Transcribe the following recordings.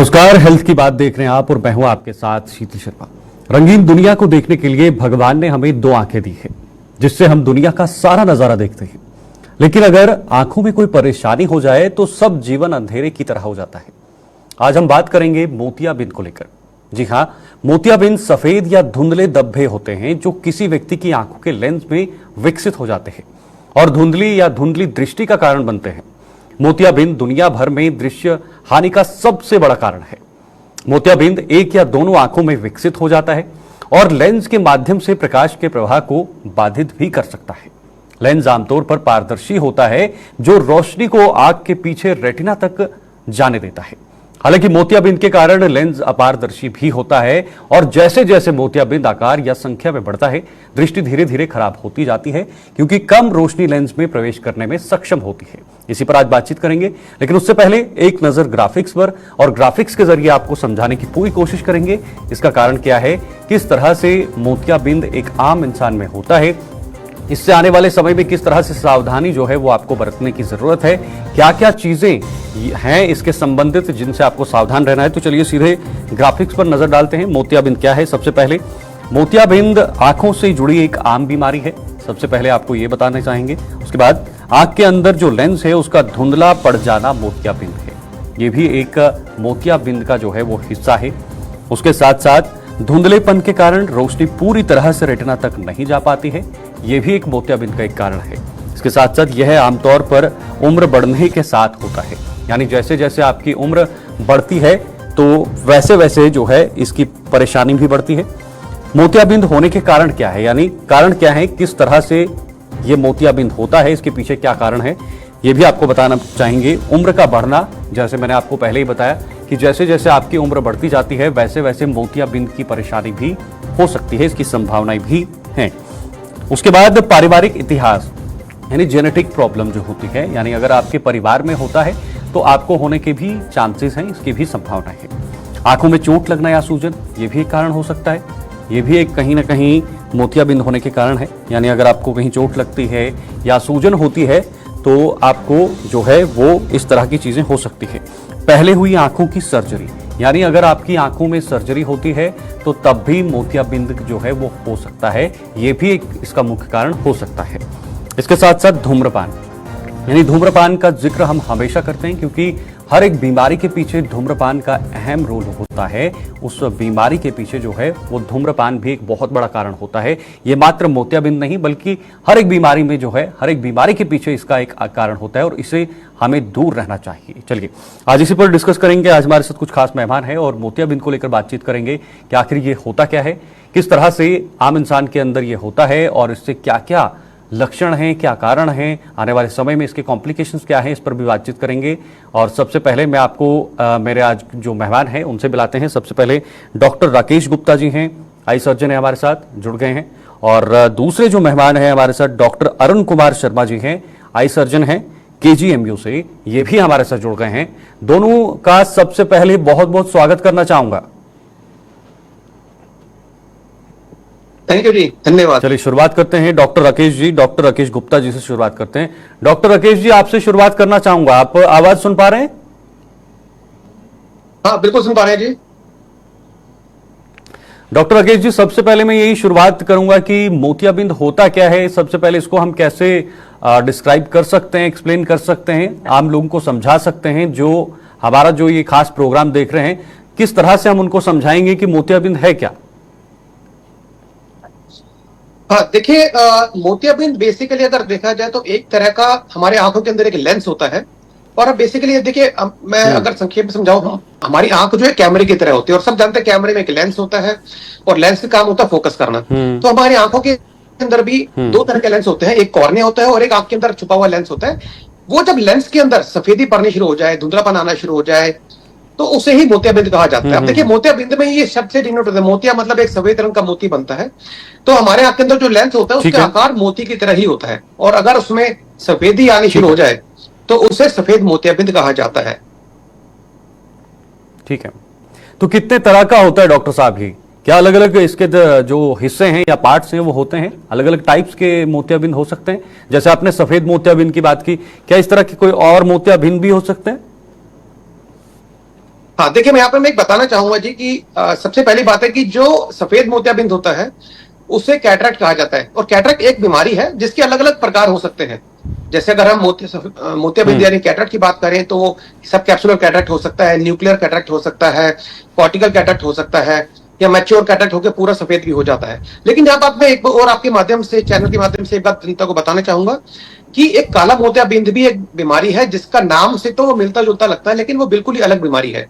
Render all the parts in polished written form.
नमस्कार, हेल्थ की बात देख रहे हैं आप और मैं हूं आपके साथ शीतल शर्मा। रंगीन दुनिया को देखने के लिए भगवान ने हमें दो आंखें दी है जिससे हम दुनिया का सारा नजारा देखते हैं। लेकिन अगर आंखों में कोई परेशानी हो जाए तो सब जीवन अंधेरे की तरह हो जाता है। आज हम बात करेंगे मोतियाबिंद को लेकर। जी हां, मोतियाबिंद सफेद या धुंधले धब्बे होते हैं जो किसी व्यक्ति की आंखों के लेंस में विकसित हो जाते हैं और धुंधली या धुंधली दृष्टि का कारण बनते हैं। मोतियाबिंद दुनिया भर में दृश्य हानि का सबसे बड़ा कारण है। मोतियाबिंद एक या दोनों आंखों में विकसित हो जाता है और लेंस के माध्यम से प्रकाश के प्रवाह को बाधित भी कर सकता है। लेंस आमतौर पर पारदर्शी होता है जो रोशनी को आंख के पीछे रेटिना तक जाने देता है। हालांकि मोतियाबिंद के कारण लेंस अपारदर्शी भी होता है और जैसे जैसे मोतियाबिंद आकार या संख्या में बढ़ता है दृष्टि धीरे धीरे खराब होती जाती है क्योंकि कम रोशनी लेंस में प्रवेश करने में सक्षम होती है। इसी पर आज बातचीत करेंगे, लेकिन उससे पहले एक नजर ग्राफिक्स पर, और ग्राफिक्स के जरिए आपको समझाने की पूरी कोशिश करेंगे इसका कारण क्या है, किस तरह से मोतियाबिंद एक आम इंसान में होता है, इससे आने वाले समय में किस तरह से सावधानी जो है वो आपको बरतने की जरूरत है, क्या क्या चीजें हैं इसके संबंधित जिनसे आपको सावधान रहना है। तो चलिए सीधे ग्राफिक्स पर नजर डालते हैं। मोतियाबिंद क्या है? सबसे पहले मोतियाबिंद आंखों से जुड़ी एक आम बीमारी है, सबसे पहले आपको ये बताना चाहेंगे। उसके बाद आंख के अंदर जो लेंस है उसका धुंधला पड़ जाना मोतियाबिंद है, ये भी एक मोतियाबिंद का जो है वो हिस्सा है। उसके साथ साथ धुंधलेपन के कारण रोशनी पूरी तरह से रेटिना तक नहीं जा पाती है, यह भी एक मोतियाबिंद का एक कारण है। इसके साथ साथ यह आमतौर पर उम्र बढ़ने के साथ होता है, यानी जैसे जैसे आपकी उम्र बढ़ती है तो वैसे वैसे जो है इसकी परेशानी भी बढ़ती है। मोतियाबिंद होने के कारण क्या है, यानी कारण क्या है, किस तरह से ये मोतियाबिंद होता है, इसके पीछे क्या कारण है, ये भी आपको बताना चाहेंगे। उम्र का बढ़ना, जैसे मैंने आपको पहले ही बताया कि जैसे जैसे आपकी उम्र बढ़ती जाती है वैसे वैसे मोतियाबिंद की परेशानी भी हो सकती है, इसकी संभावनाएं भी हैं। उसके बाद पारिवारिक इतिहास यानी जेनेटिक प्रॉब्लम जो होती है, यानी अगर आपके परिवार में होता है तो आपको होने के भी चांसेस हैं, इसकी भी संभावना है। आंखों में चोट लगना या सूजन, ये भी एक कारण हो सकता है, ये भी एक कहीं ना कहीं मोतियाबिंद होने के कारण है। यानी अगर आपको कहीं चोट लगती है या सूजन होती है तो आपको जो है वो इस तरह की चीजें हो सकती है। पहले हुई आंखों की सर्जरी, यानी अगर आपकी आंखों में सर्जरी होती है तो तब भी मोतियाबिंद जो है वो हो सकता है, ये भी एक इसका मुख्य कारण हो सकता है। इसके साथ साथ धूम्रपान, यानी धूम्रपान का जिक्र हम हमेशा करते हैं क्योंकि हर एक बीमारी के पीछे धूम्रपान का अहम रोल होता है। उस बीमारी के पीछे जो है वो धूम्रपान भी एक बहुत बड़ा कारण होता है। ये मात्र मोतियाबिंद नहीं बल्कि हर एक बीमारी में जो है, हर एक बीमारी के पीछे इसका एक कारण होता है और इसे हमें दूर रहना चाहिए। चलिए आज इसी पर डिस्कस करेंगे। आज हमारे साथ कुछ खास मेहमान हैं और मोतियाबिंद को लेकर बातचीत करेंगे कि आखिर ये होता क्या है, किस तरह से आम इंसान के अंदर ये होता है और इससे क्या क्या लक्षण हैं, क्या कारण हैं, आने वाले समय में इसके कॉम्प्लिकेशंस क्या हैं, इस पर भी बातचीत करेंगे। और सबसे पहले मैं आपको मेरे आज जो मेहमान हैं उनसे बुलाते हैं। सबसे पहले डॉक्टर राकेश गुप्ता जी हैं, आई सर्जन है, हमारे साथ जुड़ गए हैं। और दूसरे जो मेहमान हैं हमारे साथ डॉक्टर अरुण कुमार शर्मा जी हैं, आई सर्जन हैं KGMU से, ये भी हमारे साथ जुड़ गए हैं। दोनों का सबसे पहले बहुत बहुत स्वागत करना चाहूंगा। थैंक यू जी, धन्यवाद। चलिए शुरुआत करते हैं डॉक्टर राकेश जी, डॉक्टर राकेश गुप्ता जी से शुरुआत करते हैं। डॉक्टर राकेश जी, आपसे शुरुआत करना चाहूंगा, आप आवाज सुन पा रहे हैं? हाँ बिल्कुल सुन पा रहे हैं जी। डॉक्टर राकेश जी, सबसे पहले मैं यही शुरुआत करूंगा कि मोतियाबिंद होता क्या है, सबसे पहले इसको हम कैसे डिस्क्राइब कर सकते हैं, एक्सप्लेन कर सकते हैं, आम लोगों को समझा सकते हैं जो हमारा जो ये खास प्रोग्राम देख रहे हैं, किस तरह से हम उनको समझाएंगे कि मोतियाबिंद है क्या? हाँ देखिए, मोतियाबिंद बेसिकली अगर देखा जाए तो एक तरह का हमारे आंखों के अंदर एक लेंस होता है। और अब बेसिकली देखिए, मैं अगर संक्षेप में समझाऊं, हमारी आंख जो है कैमरे की तरह होती है और सब जानते हैं कैमरे में एक लेंस होता है और लेंस का काम होता है फोकस करना। तो हमारी आंखों के अंदर भी दो तरह के लेंस होते हैं, एक कॉर्निया होता है और एक आंख के अंदर छुपा हुआ लेंस होता है। वो जब लेंस के अंदर सफेदी पड़नी शुरू हो जाए, धुंधलापन आना शुरू हो जाए तो उसे ही मोतियाबिंद कहा जाता है। अब देखिए, मोतियाबिंद में ये शब्द से डिनोट होता है, मोतिया मतलब एक सफेद रंग का मोती बनता है। तो हमारे आंख के अंदर जो लेंस होता है उसका आकार मोती की तरह ही होता है और अगर उसमें सफेदी आनी शुरू हो जाए तो उसे सफेद मोतियाबिंद कहा जाता है। ठीक है, तो कितने तरह का होता है डॉक्टर साहब? ही क्या अलग अलग इसके जो हिस्से हैं या पार्ट्स हैं वो होते हैं, अलग अलग टाइप्स के मोतियाबिंद हो सकते हैं? जैसे आपने सफेद मोतियाबिंद की बात की, क्या इस तरह के कोई और मोतियाबिंद भी हो सकते हैं? हाँ देखिए, मैं यहाँ पे मैं एक बताना चाहूंगा जी कि सबसे पहली बात है कि जो सफेद मोतियाबिंद होता है उसे कैटरेक्ट कहा जाता है, और कैटरेक्ट एक बीमारी है जिसके अलग अलग प्रकार हो सकते हैं। जैसे अगर हम मोतियाबिंद यानी कैटरेक्ट की बात करें तो वो सब कैप्सुलर कैटरेक्ट हो सकता है, न्यूक्लियर कैटरेक्ट हो सकता है, कॉर्टिकल कैटरेक्ट हो सकता है, या मैच्योर कैटरेक्ट होकर पूरा सफेद भी हो जाता है। लेकिन यहाँ बात मैं एक और आपके माध्यम से, चैनल के माध्यम से एक बात जनता को बताना चाहूंगा कि एक काला मोतियाबिंद भी एक बीमारी है जिसका नाम से तो मिलता जुलता लगता है, लेकिन वो बिल्कुल ही अलग बीमारी है।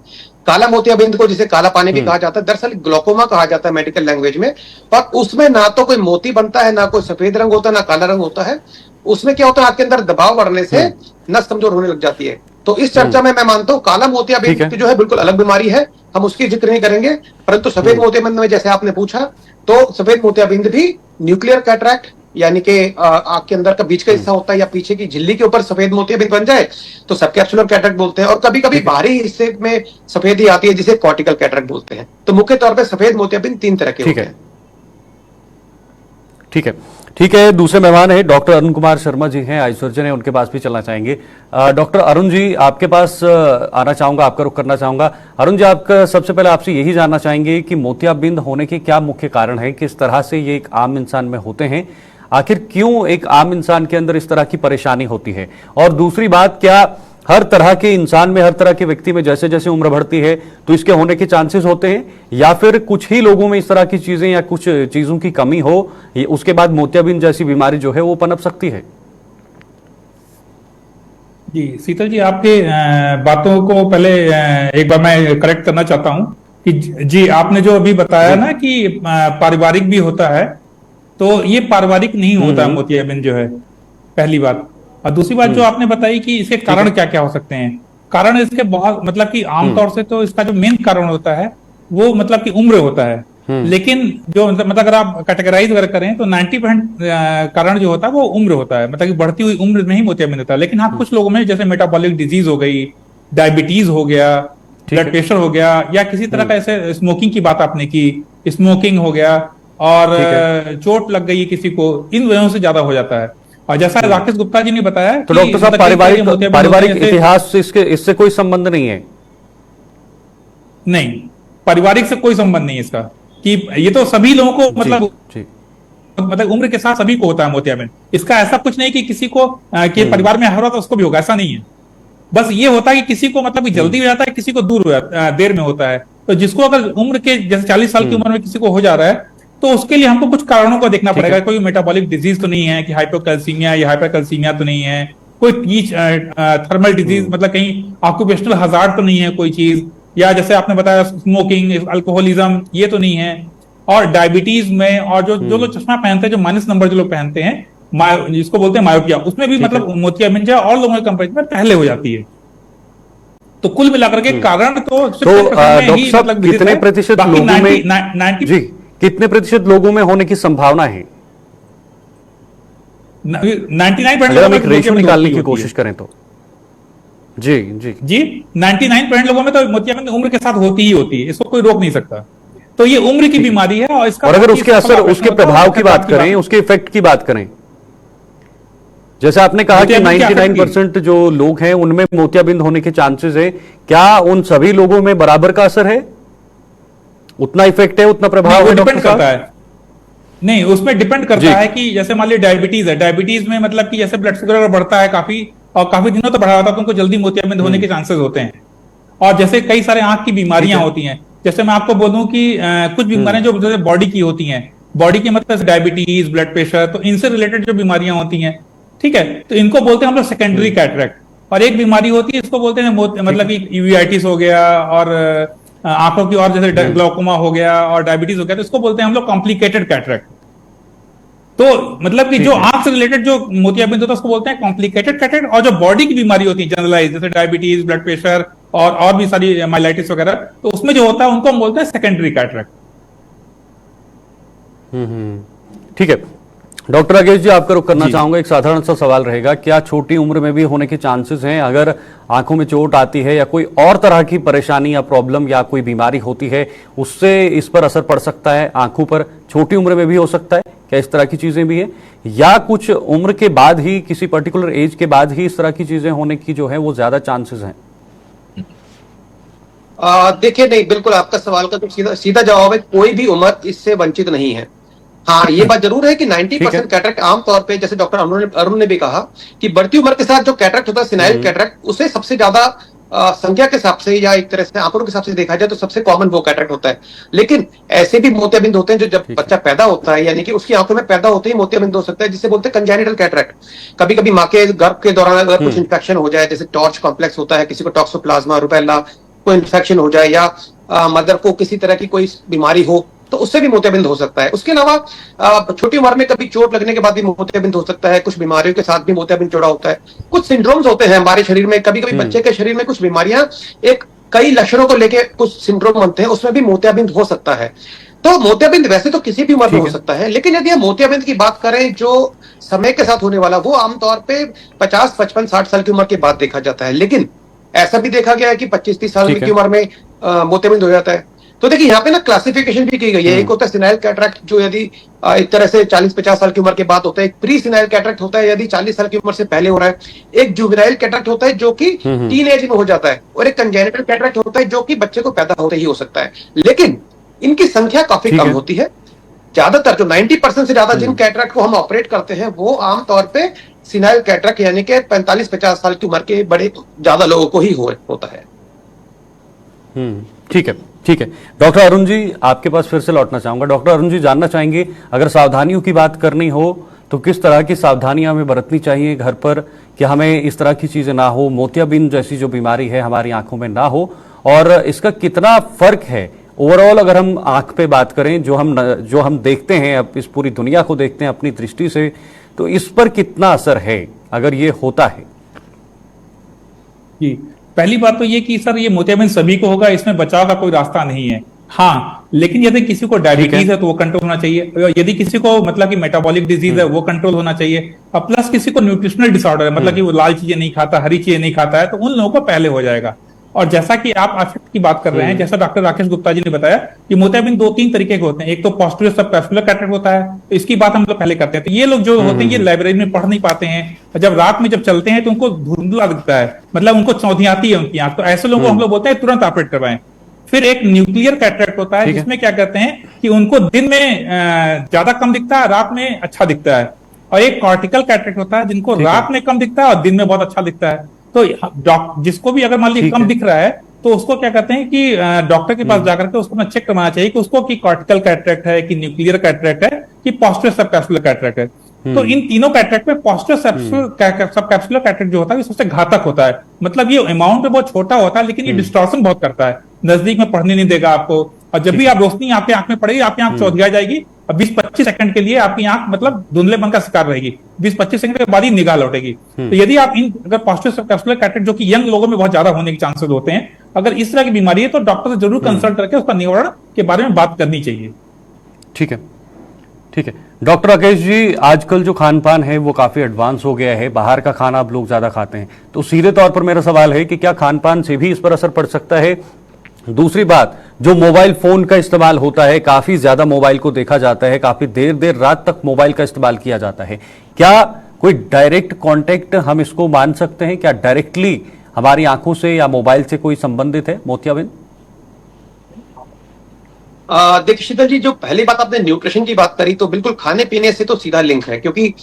काला मोतियाबिंद को जिसे काला पानी भी कहा जाता है, दरअसल ग्लोकोमा कहा जाता है मेडिकल लैंग्वेज में। और उसमें ना तो कोई मोती बनता है, ना कोई सफेद रंग होता है, ना काला रंग होता है। उसमें क्या होता है, आपके अंदर दबाव बढ़ने से नस कमजोर होने लग जाती है। तो इस चर्चा में मैं मानता हूं काला मोतियाबिंद जो है बिल्कुल अलग बीमारी है, हम उसकी जिक्र नहीं करेंगे। परंतु सफेद मोतियाबिंद में जैसे आपने पूछा, तो सफेद मोतियाबिंद भी न्यूक्लियर कैटरेक्ट यानी कि आंख के अंदर का बीच का हिस्सा होता है या पीछे की झिल्ली के ऊपर सफेद मोतियाबिंद बन जाए तो सब कैप्सुलर कैटरेक्ट बोलते हैं। और कभी कभी बाहरी हिस्से में सफेदी आती है जिसे कॉर्टिकल कैटरेक्ट बोलते हैं। तो मुख्य तौर पर सफेद मोतियाबिंद 3 तरह के होते हैं। ठीक है, ठीक है। दूसरे मेहमान है डॉक्टर अरुण कुमार शर्मा जी हैं, आई सर्जन है, उनके पास भी चलना चाहेंगे। डॉक्टर अरुण जी, आपके पास आना चाहूंगा, आपका रुख करना चाहूंगा। अरुण जी, आपका सबसे पहले आपसे यही जानना चाहेंगे कि मोतियाबिंद होने के क्या मुख्य कारण है, किस तरह से ये एक आम इंसान में होते हैं, आखिर क्यों एक आम इंसान के अंदर इस तरह की परेशानी होती है, और दूसरी बात, क्या हर तरह के इंसान में, हर तरह के व्यक्ति में जैसे जैसे उम्र बढ़ती है तो इसके होने के चांसेस होते हैं, या फिर कुछ ही लोगों में इस तरह की चीजें या कुछ चीजों की कमी हो, उसके बाद मोतियाबिंद जैसी बीमारी जो है वो पनप सकती है? जी शीतल जी, आपके बातों को पहले एक बार मैं करेक्ट करना चाहता हूं कि जी आपने जो अभी बताया ना कि पारिवारिक भी होता है, तो ये पारिवारिक नहीं होता मोतियाबिंद जो है, पहली बात। और दूसरी बात जो आपने बताई कि इसके कारण क्या क्या हो सकते हैं, कारण इसके बहुत मतलब कि आमतौर से तो इसका जो मेन कारण होता है वो मतलब कि उम्र होता है। लेकिन जो मतलब अगर आप कैटेगराइज अगर करें तो 90% कारण जो होता है वो उम्र होता है, मतलब कि बढ़ती हुई उम्र में ही मोतियाबिंद होता है। लेकिन हाँ, कुछ लोगों में जैसे मेटाबॉलिक डिजीज हो गई, डायबिटीज हो गया, ब्लड प्रेशर हो गया, या किसी तरह का ऐसे स्मोकिंग की बात आपने की, स्मोकिंग हो गया और चोट लग गई किसी को, इन वजहों से ज्यादा हो जाता है। और जैसा राकेश गुप्ता जी ने बताया तो डॉक्टर साहब, पारिवारिक इतिहास से इससे कोई संबंध नहीं है? नहीं, पारिवारिक से कोई संबंध नहीं है इसका, कि ये तो सभी लोगों को मतलब उम्र के साथ सभी को होता है मोतियाबिंद। इसका ऐसा कुछ नहीं कि किसी को कि परिवार में हर तो उसको भी होगा, ऐसा नहीं है। बस ये होता है कि किसी को मतलब जल्दी हो जाता है, किसी को देर में होता है। तो जिसको अगर उम्र के जैसे 40 साल की उम्र में किसी को हो जा रहा है तो उसके लिए हमको कुछ कारणों को देखना पड़ेगा। कोई मेटाबॉलिक डिजीज तो नहीं है कि हाइपोकैल्सीमिया या हाइपरकैल्सीमिया तो नहीं है, कोई थर्मल डिजीज मतलब कहीं ऑक्यूपेशनल हजार्ड तो नहीं है कोई चीज, या जैसे आपने बताया स्मोकिंग, अल्कोहलिज्म, ये तो नहीं है। और डायबिटीज में, और जो लोग चश्मा पहनते हैं, जो माइनस नंबर जो लोग पहनते हैं, जिसको बोलते हैं मायोपिया, उसमें भी मतलब मोतियाबिंद जो और लोगों के कंपेरिजन में पहले हो जाती है। तो कुल मिलाकर के कारण तो डॉक्टर साहब, कितने प्रतिशत लोगों में, जी कितने प्रतिशत लोगों में होने की संभावना है? 99% रेशियो निकालने की कोशिश करें तो जी 99% लोगों में तो मोतियाबिंद उम्र के साथ होती ही होती है, इसको कोई रोक नहीं सकता। तो ये उम्र की बीमारी है। और इसका, और अगर उसके असर, उसके प्रभाव की बात करें, उसके इफेक्ट की बात करें, जैसे आपने कहा कि 99% जो लोग हैं उनमें मोतियाबिंद होने के चांसेस है, क्या उन सभी लोगों में बराबर का असर है? उतना इफेक्ट है, उतना प्रभाव है? डिपेंड करता है, नहीं उसमें डिपेंड करता है कि जैसे मान लीजिए डायबिटीज है, डायबिटीज में मतलब कि जैसे ब्लड शुगर बढ़ता है काफी, और काफी दिनों तक बढ़ा होता है, तो उनको जल्दी मोतियाबिंद होने के चांसेस होते हैं। और जैसे कई सारे आंख की बीमारियां होती हैं, जैसे मैं आपको बोलूं कि कुछ बीमारियां जो जैसे बॉडी की होती हैं, बॉडी की मतलब डायबिटीज, ब्लड प्रेशर, तो इनसे रिलेटेड जो बीमारियां होती हैं, ठीक है, तो इनको बोलते हैं हम लोग सेकेंडरी कैटरेक्ट। और एक बीमारी होती है, इसको बोलते हैं मतलब कि यूवीआइटिस हो गया, और आंखों की, और जैसे ग्लाउकोमा हो गया और डायबिटीज हो गया, तो इसको बोलते हैं हम लोग कॉम्प्लिकेटेड कैटरेक्ट। तो मतलब कि जो आंख से रिलेटेड जो मोतियाबिंद होता है उसको बोलते हैं कॉम्प्लिकेटेड कैटरेक्ट। और जो बॉडी की बीमारी होती है जनरलाइज, जैसे डायबिटीज, ब्लड प्रेशर और भी सारी माइलाइटिस वगैरह, तो उसमें जो होता है उनको हम बोलते हैं सेकेंडरी कैटरेक्ट। ठीक है डॉक्टर राकेश जी, आपका रुख करना चाहूंगा। एक साधारण सा सवाल रहेगा, क्या छोटी उम्र में भी होने के चांसेस हैं? अगर आंखों में चोट आती है या कोई और तरह की परेशानी या प्रॉब्लम या कोई बीमारी होती है, उससे इस पर असर पड़ सकता है? आंखों पर छोटी उम्र में भी हो सकता है क्या? इस तरह की चीजें भी है, या कुछ उम्र के बाद ही, किसी पर्टिकुलर एज के बाद ही इस तरह की चीजें होने की जो है वो ज्यादा चांसेस हैं? देखिए, नहीं, बिल्कुल आपका सवाल का तो सीधा सीधा जवाब है, कोई भी उम्र इससे वंचित नहीं है। हाँ, ये बात जरूर है कि 90% कैटरेक्ट आमतौर पे, जैसे डॉक्टर अरुण ने भी कहा, कि बढ़ती उम्र के साथ जो कैटरेक्ट होता है, सिनाइल कैटरेक्ट, उसे सबसे ज्यादा संख्या के हिसाब से या एक तरह से आंकड़ों के हिसाब से देखा जाए तो सबसे कॉमन वो कैटरेक्ट होता है। लेकिन ऐसे भी मोतियाबिंद होते हैं जो जब बच्चा पैदा होता है, यानी कि उसकी आंखों में पैदा होते ही मोतियाबिंद हो सकता है, जिसे बोलते हैं कंजेनिटल कैटरेक्ट। कभी कभी माँ के गर्भ के दौरान अगर कुछ इंफेक्शन हो जाए, जैसे टॉर्च कॉम्प्लेक्स होता है, किसी को टॉक्सोप्लाज्मा, रुबेला, कोई इंफेक्शन हो जाए, या मदर को किसी तरह की कोई बीमारी हो, तो उससे भी मोतियाबिंद हो सकता है। उसके अलावा छोटी उम्र में कभी चोट लगने के बाद भी मोतियाबिंद हो सकता है, कुछ बीमारियों के साथ भी मोतियाबिंद जुड़ा होता है। कुछ सिंड्रोम्स होते हैं हमारे शरीर में, कभी कभी बच्चे के शरीर में कुछ बीमारियां एक कई लक्षणों को लेके कुछ सिंड्रोम बनते हैं, उसमें भी मोतियाबिंद हो सकता है। तो मोतियाबिंद वैसे तो किसी भी उम्र में हो सकता है, लेकिन यदि हम मोतियाबिंद की बात करें जो समय के साथ होने वाला, वो आमतौर पे 50, 55, 60 साल की उम्र के बाद देखा जाता है। लेकिन ऐसा भी देखा गया है कि 25-30 साल की उम्र में मोतियाबिंद हो जाता है। तो देखिए, यहाँ पे ना क्लासिफिकेशन भी की गई है। एक होता है सिनाइल कैटरेक्ट, जो यदि एक तरह से 40-50 साल की उम्र के बाद होता है। एक प्री सिनाइल कैटरेक्ट होता है, यदि 40 साल की उम्र से पहले हो रहा है। एक जुवेनाइल कैटरेक्ट होता है, जो कि टीन एज में हो जाता है। और एक कंजेनिटल कैटरेक्ट होता है, जो कि बच्चे को पैदा होते ही हो सकता है। लेकिन इनकी संख्या काफी कम होती है। ज्यादातर जो 90% से ज्यादा जिन कैटरेक्ट को हम ऑपरेट करते हैं, वो आमतौर पे सिनाइल कैटरेक्ट, यानी कि 45-50 साल की उम्र के बड़े ज्यादा लोगों को ही होता है। ठीक है, ठीक है। डॉक्टर अरुण जी, आपके पास फिर से लौटना चाहूंगा। डॉक्टर अरुण जी, जानना चाहेंगे, अगर सावधानियों की बात करनी हो तो किस तरह की सावधानियां हमें बरतनी चाहिए घर पर, कि हमें इस तरह की चीजें ना हो, मोतियाबिंद जैसी जो बीमारी है हमारी आंखों में ना हो, और इसका कितना फर्क है ओवरऑल अगर हम आंख पे बात करें, जो हम देखते हैं, अब इस पूरी दुनिया को देखते हैं अपनी दृष्टि से, तो इस पर कितना असर है अगर ये होता है? जी, पहली बात तो ये कि सर, ये मोतियाबिंद सभी को होगा, इसमें बचाव का कोई रास्ता नहीं है। हाँ, लेकिन यदि किसी को डायबिटीज है तो वो कंट्रोल होना चाहिए। यदि किसी को मतलब कि मेटाबॉलिक डिजीज है, वो कंट्रोल होना चाहिए। और प्लस किसी को न्यूट्रिशनल डिसऑर्डर है, मतलब कि वो लाल चीजें नहीं खाता, हरी चीजें नहीं खाता है, तो उन लोगों को पहले हो जाएगा। और जैसा कि आप इफेक्ट की बात कर रहे हैं, जैसा डॉक्टर राकेश गुप्ता जी ने बताया कि मोतियाबिंद 2-3 तरीके के होते हैं। एक तो पोस्टीरियर सबकैप्सुलर कैटरेक्ट होता है, तो इसकी बात हम लोग पहले करते हैं। तो ये लोग जो होते हैं, ये लाइब्रेरी में पढ़ नहीं पाते हैं, जब रात में जब चलते हैं तो उनको धुंधला दिखता है, मतलब उनको चौंधियाती है उनकी आंख। तो ऐसे लोगों को हम लोग बोलते हैं तुरंत ऑपरेट करवाएं। फिर एक न्यूक्लियर कैटरेक्ट होता है, जिसमें क्या कहते हैं कि उनको दिन में ज्यादा कम दिखता है, रात में अच्छा दिखता है। और एक कॉर्टिकल कैटरेक्ट होता है, जिनको रात में कम दिखता है और दिन में बहुत अच्छा दिखता है। तो जिसको भी अगर मान लीजिए कम दिख रहा है, तो उसको क्या कहते हैं कि डॉक्टर के पास जाकर के उसको चेक करवाना चाहिए कि उसको कि कॉर्टिकल कैटरेक्ट है, कि न्यूक्लियर कैटरेक्ट है, कि पोस्टीरियर सबकैप्सुलर कैटरेक्ट है। तो इन तीनों कैटरेक्ट में पोस्टीरियर सबकैप्सुलर कैटरेक्ट जो होता है, सबसे घातक होता है। मतलब ये अमाउंट में बहुत छोटा होता है, लेकिन ये डिस्टॉर्शन बहुत करता है, नजदीक में पढ़ने नहीं देगा आपको। और जब भी आप रोशनी आपकी आंख में पड़ेगी, आपकी आंख चौधिया जाएगी, और 20-25 सेकंड के लिए आपकी आंख मतलब धुंधलेपन का शिकार रहेगी। 20-25 सेकंड के बाद ही निगाह लौटेगी। तो यदि आप अगर पोस्टीरियर सबकैप्सुलर कैटरेक्ट, जो कि यंग लोगों में बहुत ज्यादा होने के चांसेस होते हैं, अगर इस तरह की बीमारी है, तो डॉक्टर से जरूर कंसल्ट करके उसका निवारण के बारे में बात करनी चाहिए। ठीक है, ठीक है। डॉक्टर राकेश जी, आजकल जो खान पान है वो काफी एडवांस हो गया है, बाहर का खाना अब लोग ज्यादा खाते हैं, तो सीधे तौर पर मेरा सवाल है कि क्या खान पान से भी इस पर असर पड़ सकता है? दूसरी बात, जो मोबाइल फोन का इस्तेमाल होता है, काफी ज्यादा मोबाइल को देखा जाता है, काफी देर देर रात तक मोबाइल का इस्तेमाल किया जाता है, क्या कोई डायरेक्ट कांटेक्ट हम इसको मान सकते हैं? क्या डायरेक्टली हमारी आंखों से या मोबाइल से कोई संबंधित है मोतियाबिंद? देखिए शीतल जी, जो पहली बात आपने न्यूट्रिशन की बात करी, तो बिल्कुल खाने पीने से तो सीधा लिंक है, क्योंकि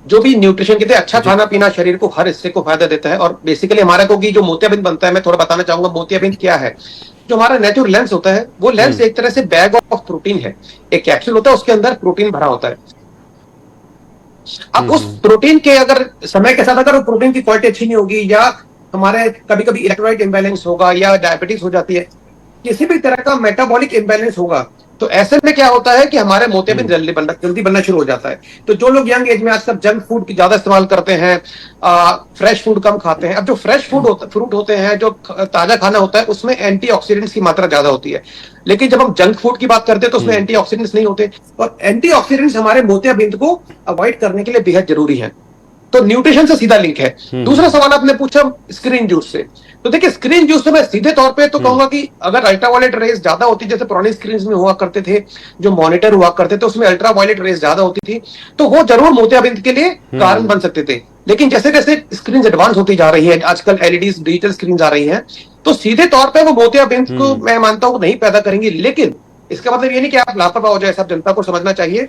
जो भी न्यूट्रिशन कहते हैं, अच्छा खाना पीना शरीर को हर हिस्से को फायदा देता है। और बेसिकली हमारा को जो मोतियाबिंद बनता है, मैं थोड़ा बताना चाहूंगा मोतियाबिंद क्या है। जो हमारा नेचुरल लेंस होता है, वो लेंस एक तरह से बैग ऑफ प्रोटीन है। एक कैप्सूल होता है, उसके अंदर प्रोटीन भरा होता है। अब उस प्रोटीन के अगर समय के साथ अगर वो प्रोटीन की क्वालिटी अच्छी नहीं होगी, या हमारे कभी कभी इलेक्ट्रोलाइट इंबैलेंस होगा, या डायबिटीज हो जाती है, किसी भी तरह का मेटाबॉलिक इंबैलेंस होगा, तो ऐसे में क्या होता है कि हमारे मोतियाबिंद जल्दी बनना शुरू हो जाता है। तो जो लोग यंग एज में आजकल जंक फूड की ज्यादा इस्तेमाल करते हैं, फ्रेश फूड कम खाते हैं। अब जो फ्रेश फ्रूट होते हैं, जो ताजा खाना होता है, उसमें एंटीऑक्सीडेंट्स की मात्रा ज्यादा होती है। लेकिन जब हम जंक फूड की बात करते हैं, तो उसमें एंटीऑक्सीडेंट्स नहीं होते, और एंटीऑक्सीडेंट्स हमारे मोतियाबिंद को अवॉइड करने के लिए बेहद जरूरी है। तो न्यूट्रिशन से सीधा लिंक है। दूसरा सवाल आपने पूछा स्क्रीन यूज से, तो देखिए स्क्रीन यूज से मैं सीधे तौर पे तो कहूंगा कि अगर अल्ट्रावायलेट रेज ज्यादा होती, जैसे पुरानी स्क्रीन में हुआ करते थे, जो मॉनिटर हुआ करते थे, उसमें अल्ट्रावायलेट रेज ज्यादा होती थी, तो वो जरूर मोतियाबिंद के लिए कारण बन सकते थे। लेकिन जैसे जैसे स्क्रीन एडवांस होती जा रही है, आजकल एलईडी डिजिटल स्क्रीन आ रही है, तो सीधे तौर पे वो मोतियाबिंद को मैं मानता हूं नहीं पैदा करेंगी, लेकिन इसका मतलब ये नहीं कि आप लापरवाह हो जाए। सब जनता को समझना चाहिए,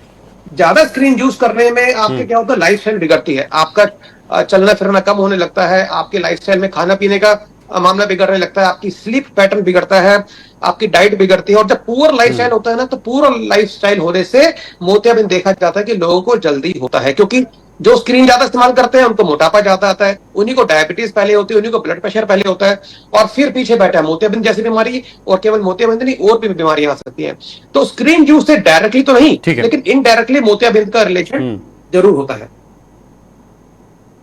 ज्यादा स्क्रीन यूज करने में आपके क्या होता है, लाइफस्टाइल बिगड़ती है, आपका चलना फिरना कम होने लगता है, आपके लाइफस्टाइल में खाना पीने का मामला बिगड़ने लगता है, आपकी स्लीप पैटर्न बिगड़ता है, आपकी डाइट बिगड़ती है। और जब पुअर लाइफस्टाइल होता है ना, तो पुअर लाइफस्टाइल होने से मोतियाबिंद देखा जाता है कि लोगों को जल्दी होता है, क्योंकि जो स्क्रीन ज्यादा इस्तेमाल करते हैं उनको मोटापा ज्यादा आता है, उन्हीं को डायबिटीज पहले होती है, उन्हीं को ब्लड प्रेशर पहले होता है, और फिर पीछे बैठा है मोतियाबिंद जैसी बीमारी। और केवल मोतियाबिंद नहीं, और भी बीमारियां आ सकती हैं। तो स्क्रीन यूज से डायरेक्टली तो नहीं, लेकिन इनडायरेक्टली मोतियाबिंद का रिलेशन जरूर होता है।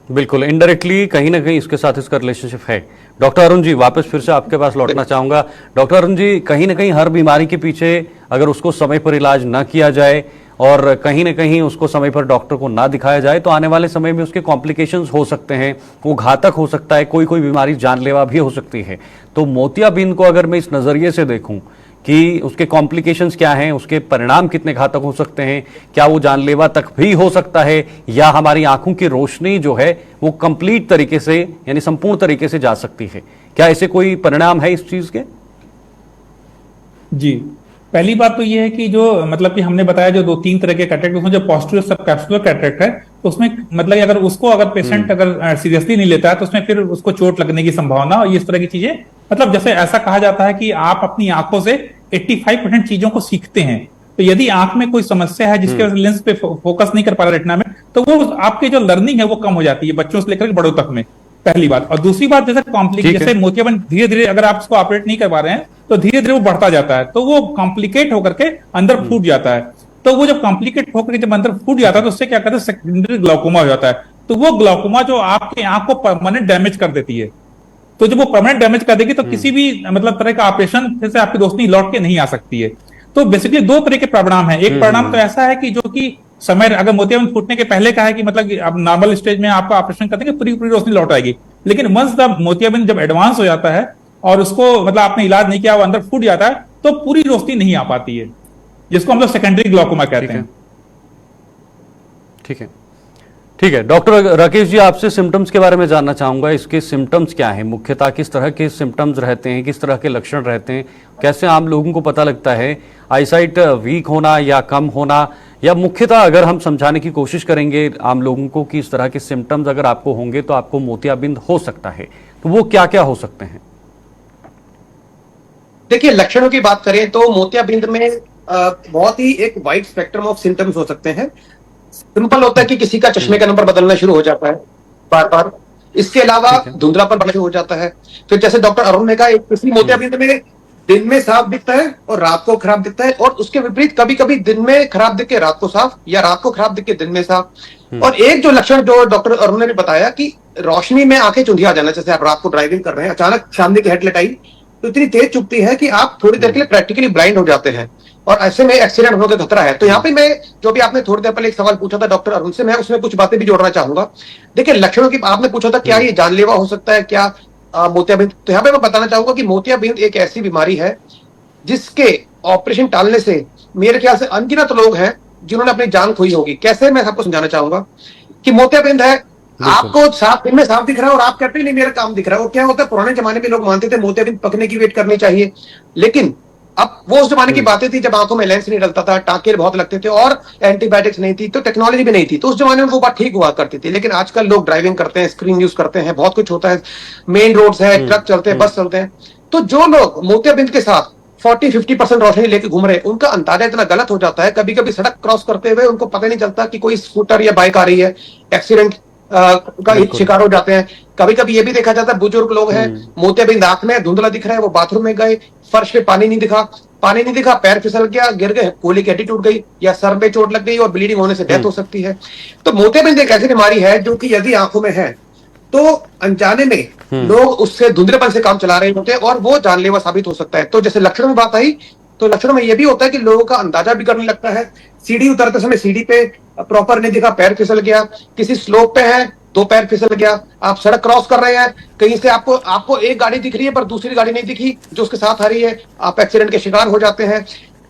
बिल्कुल, इनडायरेक्टली कहीं ना कहीं इसके साथ इसका रिलेशनशिप है। डॉक्टर अरुण जी, वापस फिर से आपके पास लौटना चाहूंगा। डॉक्टर अरुण जी, कहीं ना कहीं हर बीमारी के पीछे अगर उसको समय पर इलाज ना किया जाए और कहीं ना कहीं उसको समय पर डॉक्टर को ना दिखाया जाए, तो आने वाले समय में उसके कॉम्प्लिकेशंस हो सकते हैं, वो घातक हो सकता है, कोई कोई बीमारी जानलेवा भी हो सकती है। तो मोतियाबिंद को अगर मैं इस नजरिए से देखूं कि उसके कॉम्प्लिकेशंस क्या हैं, उसके परिणाम कितने घातक हो सकते हैं, क्या वो जानलेवा तक भी हो सकता है, या हमारी आंखों की रोशनी जो है वो कंप्लीट तरीके से यानी संपूर्ण तरीके से जा सकती है, क्या ऐसे कोई परिणाम है इस चीज के? जी, पहली बात तो ये है कि जो मतलब कि हमने बताया जो 2-3 तरह के कैटरेक्ट, उसमें जो पोस्टीरियर सब कैप्सुलर कैटरेक्ट है, तो उसमें मतलब अगर उसको अगर पेशेंट अगर सीरियसली नहीं लेता है तो उसमें फिर उसको चोट लगने की संभावना और इस तरह की चीजें, मतलब जैसे ऐसा कहा जाता है कि आप अपनी आंखों से 85% चीजों को सीखते हैं। तो यदि आंख में कोई समस्या है जिसके वजह से लेंस पे फोकस नहीं कर पा रहा रेटिना में, तो वो आपके जो लर्निंग है वो कम हो जाती है बच्चों से लेकर बड़ों तक में, पहली बात। और दूसरी बात, जैसे मोतियाबिंद धीरे धीरे अगर आप उसको ऑपरेट नहीं कर पा रहे हैं तो धीरे धीरे वो बढ़ता जाता है, तो वो कॉम्प्लिकेट होकर के अंदर फूट जाता है। तो वो जब कॉम्प्लिकेट होकर के जब अंदर फूट जाता है तो उससे क्या कहते हैं, सेकेंडरी ग्लाउकोमा हो जाता है। तो वो ग्लाउकोमा जो आपके आंख को परमानेंट डैमेज कर देती है। तो जब वो परमानेंट डैमेज कर देगी तो किसी भी मतलब तरह का ऑपरेशन फिर से आपकी रोशनी लौट के नहीं आ सकती है। तो बेसिकली 2 तरह के परिणाम है। एक परिणाम तो ऐसा है कि जो कि समय अगर मोतियाबिंद फूटने के पहले का है कि मतलब आप नॉर्मल स्टेज में आपका ऑपरेशन कर देंगे, पूरी पूरी रोशनी लौट आएगी। लेकिन वंस द मोतियाबिंद जब एडवांस हो जाता है और उसको मतलब आपने इलाज नहीं किया, वो अंदर फूट जाता है, तो पूरी रोशनी नहीं आ पाती है, जिसको हम लोग सेकेंडरी ग्लाउकोमा कहते हैं। ठीक है, ठीक है। डॉक्टर राकेश जी, आपसे सिम्टम्स के बारे में जानना चाहूंगा। इसके सिम्टम्स क्या हैं, मुख्यतः किस तरह के सिम्टम्स रहते हैं, किस तरह के लक्षण रहते हैं, कैसे आम लोगों को पता लगता है आईसाइट वीक होना या कम होना, या मुख्यतः अगर हम समझाने की कोशिश करेंगे आम लोगों को कि इस तरह के सिम्टम्स अगर आपको होंगे तो आपको मोतियाबिंद हो सकता है, तो वो क्या क्या हो सकते हैं? देखिए, लक्षणों की बात करें तो मोतियाबिंद में बहुत ही एक वाइड स्पेक्ट्रम ऑफ सिम्टम्स हो सकते हैं। सिंपल होता है कि किसी का चश्मे का नंबर बदलना शुरू हो जाता है बार बार। इसके अलावा धुंधलापन बढ़ना शुरू हो जाता है। फिर जैसे डॉक्टर अरुण ने कहा, किसी मोतियाबिंद में दिन में साफ दिखता है और रात को खराब दिखता है, और उसके विपरीत कभी कभी दिन में खराब दिख के रात को साफ, या रात को खराब दिख के दिन में साफ। और एक जो लक्षण जो डॉक्टर अरुण ने भी बताया कि रोशनी में आंखें चुंधिया जाना, जैसे आप रात को ड्राइविंग कर रहे हैं, अचानक सामने की हेडलाइट आई तो इतनी तेज चुभती है कि आप थोड़ी देर के लिए प्रैक्टिकली ब्लाइंड हो जाते हैं, और ऐसे में एक्सीडेंट होने का खतरा है। तो यहाँ पे मैं जो भी आपने थोड़ी देर पहले एक सवाल पूछा था डॉक्टर अरुण से, मैं उसमें कुछ बातें भी जोड़ना चाहूंगा। देखिए, लक्षणों की आपने पूछा था क्या ये जानलेवा हो सकता है, क्या मोतियाबिंद, तो यहाँ पे मैं बताना चाहूंगा कि मोतियाबिंद एक ऐसी बीमारी है जिसके ऑपरेशन टालने से मेरे ख्याल से अनगिनत लोग हैं जिन्होंने अपनी जान खोई होगी। कैसे, मैं आपको समझाना चाहूंगा कि मोतियाबिंद है, आपको साफ दिन में साफ दिख रहा है और आप कहते हैं नहीं मेरा काम दिख रहा है। और क्या होता है, पुराने जमाने में लोग मानते थे मोतियाबिंद पकने की वेट करनी चाहिए, लेकिन अब वो उस जमाने की बातें थी जब आंखों में लेंस नहीं डलता था, टाँके बहुत लगते थे और एंटीबायोटिक्स नहीं थी, तो टेक्नोलॉजी भी नहीं थी, तो उस जमाने में वो बात ठीक हुआ करती थी। लेकिन आजकल लोग ड्राइविंग करते हैं, स्क्रीन यूज करते हैं, बहुत कुछ होता है, मेन रोड्स है, ट्रक चलते हैं, बस चलते हैं। तो जो लोग मोतियाबिंद के साथ 40-50% रोशनी लेके घूम रहे हैं, उनका अंदाजा इतना गलत हो जाता है, कभी कभी सड़क क्रॉस करते हुए उनको पता नहीं चलता कि कोई स्कूटर या बाइक आ रही है, एक्सीडेंट का शिकार हो जाते हैं। कभी कभी ये भी देखा जाता है, बुजुर्ग लोग हैं, मोतियाबिंद आंख में, धुंधला दिख रहा है, वो बाथरूम में गए, फर्श पे पानी नहीं दिखा, पैर फिसल गया, गिर गए, गोली की हड्डी टूट गई या सर में चोट लग गई और ब्लीडिंग होने से डेथ हो सकती है। तो मोतियाबिंद एक ऐसी बीमारी है जो कि यदि आंखों में है तो अनजाने में लोग उससे धुंधलेपन से काम चला रहे होते हैं और वो जानलेवा साबित हो सकता है। तो जैसे लक्षणों में बात आई, तो लक्षणों में यह भी होता है कि लोगों का अंदाजा भी करने लगता है। सीढ़ी उतरते समय सीढ़ी पे प्रॉपर नहीं दिखा, पैर फिसल गया, किसी स्लोप पे है तो पैर फिसल गया, आप सड़क क्रॉस कर रहे हैं, कहीं से आपको एक गाड़ी दिख रही है पर दूसरी गाड़ी नहीं दिखी जो उसके साथ आ रही है, आप एक्सीडेंट के शिकार हो जाते हैं।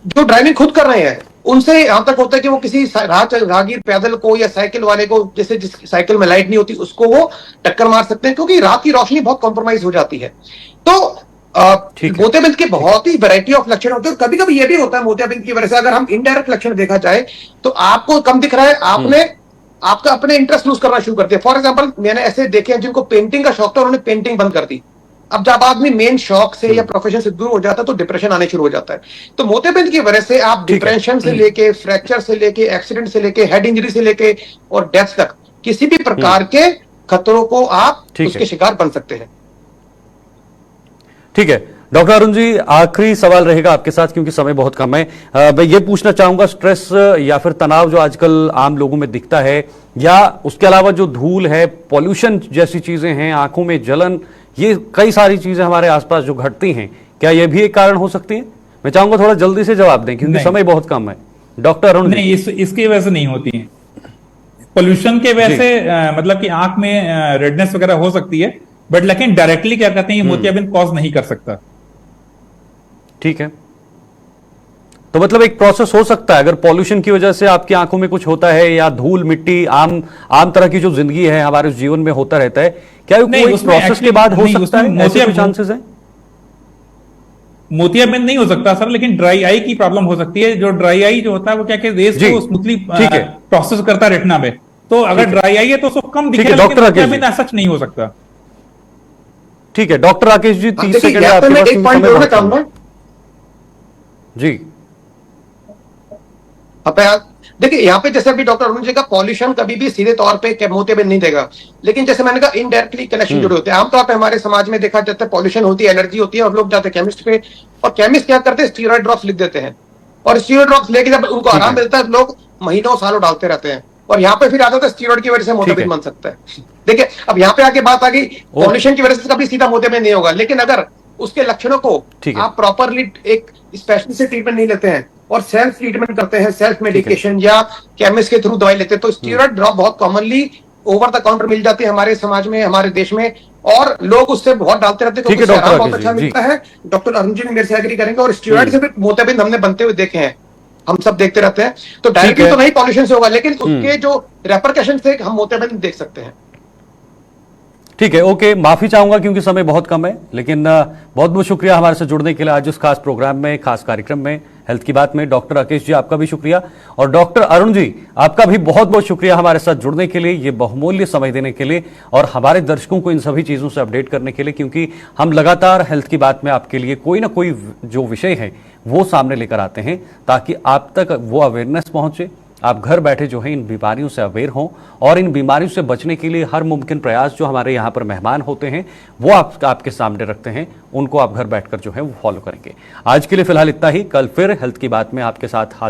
जो ड्राइविंग खुद कर रहे हैं उनसे यहां तक होता है कि वो किसी राहगीर पैदल को या साइकिल वाले को, जैसे जिस साइकिल में लाइट नहीं होती उसको वो टक्कर मार सकते हैं, क्योंकि रात की रोशनी बहुत कॉम्प्रोमाइज हो जाती है। तो ठीक है। मोतियाबिंद के बहुत ही वैरायटी ऑफ लक्षण होते हैं, और कभी कभी ये भी होता है मोतियाबिंद की वजह से, अगर हम इनडायरेक्ट लक्षण देखा जाए तो आपको कम दिख रहा है, आपने आपका अपने इंटरेस्ट लूज करना शुरू कर दिया। फॉर एग्जांपल मैंने ऐसे देखे हैं जिनको पेंटिंग का शौक था, उन्होंने पेंटिंग बंद कर दी। अब जब आदमी मेन शौक से या प्रोफेशन से दूर हो जाता है तो डिप्रेशन आने शुरू हो जाता है। तो मोतियाबिंद की वजह से आप ठीक है। डिप्रेशन से लेके, फ्रैक्चर से लेके, एक्सीडेंट से लेके, हेड इंजरी से लेके और डेथ तक किसी भी प्रकार के खतरों को आप ठीक है। उसके शिकार बन सकते हैं। ठीक है डॉक्टर अरुण जी, आखिरी सवाल रहेगा आपके साथ क्योंकि समय बहुत कम है। मैं ये पूछना चाहूंगा, स्ट्रेस या फिर तनाव जो आजकल आम लोगों में दिखता है, या उसके अलावा जो धूल है, पॉल्यूशन जैसी चीजें हैं, आंखों में जलन, ये कई सारी चीजें हमारे आसपास जो घटती हैं, क्या ये भी एक कारण हो सकती है? मैं चाहूंगा थोड़ा जल्दी से जवाब दें क्योंकि समय बहुत कम है। डॉक्टर अरुण जी। नहीं, इसकी वजह से नहीं होती है। पोल्यूशन के वजह से मतलब कि आंख में रेडनेस वगैरह हो सकती है, बट लेकिन डायरेक्टली क्या कहते हैं, ये मोतियाबिंद कॉज नहीं कर सकता। ठीक है, तो मतलब एक प्रोसेस हो सकता है अगर पॉल्यूशन की वजह से आपकी आंखों में कुछ होता है, या धूल मिट्टी आम तरह की जो जिंदगी है हमारे जीवन में होता रहता है, क्या नहीं, कोई उसमें प्रोसेस के बाद हो नहीं, सकता है? उसमें ऐसे कोई चांसेस है? मोतियाबिंद नहीं हो सकता सर, लेकिन ड्राई आई की प्रॉब्लम हो सकती है। जो ड्राई आई जो होता है वो क्या कि रेस जी, को स्मूथली ठीक है। प्रोसेस करता है रेटिना में। तो अगर ड्राई आई है तो उसको कम ठीक है, दिखेगा, लेकिन डॉक्टर राकेश मोतियाबिंद ऐसा नहीं हो सकता। ठीक है डॉक्टर राकेश जी, 30 देखिए, सेकंड यहाँ पे आपके मैं पास, एक पॉइंट समय जोड़ना बहुत कम है। चाहूंगा। जी देखिए यहाँ पे जैसे अभी डॉक्टर अरुण जी का, पॉल्यूशन कभी भी सीधे तौर पे मोतियाबिंद नहीं देगा, लेकिन जैसे मैंने कहा इनडायरेक्टली कनेक्शन जुड़े होते हैं। आमतौर पे हमारे समाज में देखा जाता है पॉल्यूशन होती है, एलर्जी होती है, और लोग जाते हैं केमिस्ट पे, और केमिस्ट क्या करते हैं, स्टीरॉइड ड्रॉप्स लिख देते हैं, और स्टीरॉइड ड्रॉप्स लेके जब उनको आराम मिलता है, लोग महीनों सालों डालते रहते हैं, और यहाँ पे फिर आता है स्टीरॉइड की वजह से मोतियाबिंद बन सकता है। देखिए अब यहाँ पे आके बात आ गई, पॉल्यूशन की वजह से कभी सीधा मोतियाबिंद नहीं होगा, लेकिन अगर उसके लक्षणों को आप प्रॉपरली एक स्पेशलिस्ट से ट्रीटमेंट नहीं लेते हैं और सेल्फ ट्रीटमेंट करते हैं, सेल्फ मेडिकेशन या केमिस्ट के थ्रू दवाई लेते हैं, तो स्टीरॉइड ड्रॉप बहुत कॉमनली ओवर द काउंटर मिल जाती है हमारे समाज में, हमारे देश में, और लोग उससे बहुत डालते रहते हैं क्योंकि आराम बहुत अच्छा मिलता है। डॉक्टर अरुण जी मेरे से एग्री करेंगे, और स्टीरॉइड से भी मोतियाबिंद हमने बनते हुए देखे हैं, हम सब देखते रहते हैं। तो डायरेक्टली तो नहीं पॉल्यूशन से होगा, लेकिन उसके जो रेपरकशन से हम मोतियाबिंद देख सकते हैं। ठीक है, ओके, माफी चाहूंगा क्योंकि समय बहुत कम है, लेकिन बहुत बहुत शुक्रिया हमारे साथ जुड़ने के लिए आज इस खास प्रोग्राम में, खास कार्यक्रम में, हेल्थ की बात में। डॉक्टर राकेश जी आपका भी शुक्रिया, और डॉक्टर अरुण जी आपका भी बहुत बहुत शुक्रिया हमारे साथ जुड़ने के लिए, ये बहुमूल्य समय देने के लिए, और हमारे दर्शकों को इन सभी चीजों से अपडेट करने के लिए, क्योंकि हम लगातार हेल्थ की बात में आपके लिए कोई ना कोई जो विषय है वो सामने लेकर आते हैं, ताकि आप तक वो अवेयरनेस पहुंचे, आप घर बैठे जो है इन बीमारियों से अवेयर हों, और इन बीमारियों से बचने के लिए हर मुमकिन प्रयास जो हमारे यहाँ पर मेहमान होते हैं वो आपके सामने रखते हैं, उनको आप घर बैठकर जो है वो फॉलो करेंगे। आज के लिए फिलहाल इतना ही, कल फिर हेल्थ की बात में आपके साथ हाजिर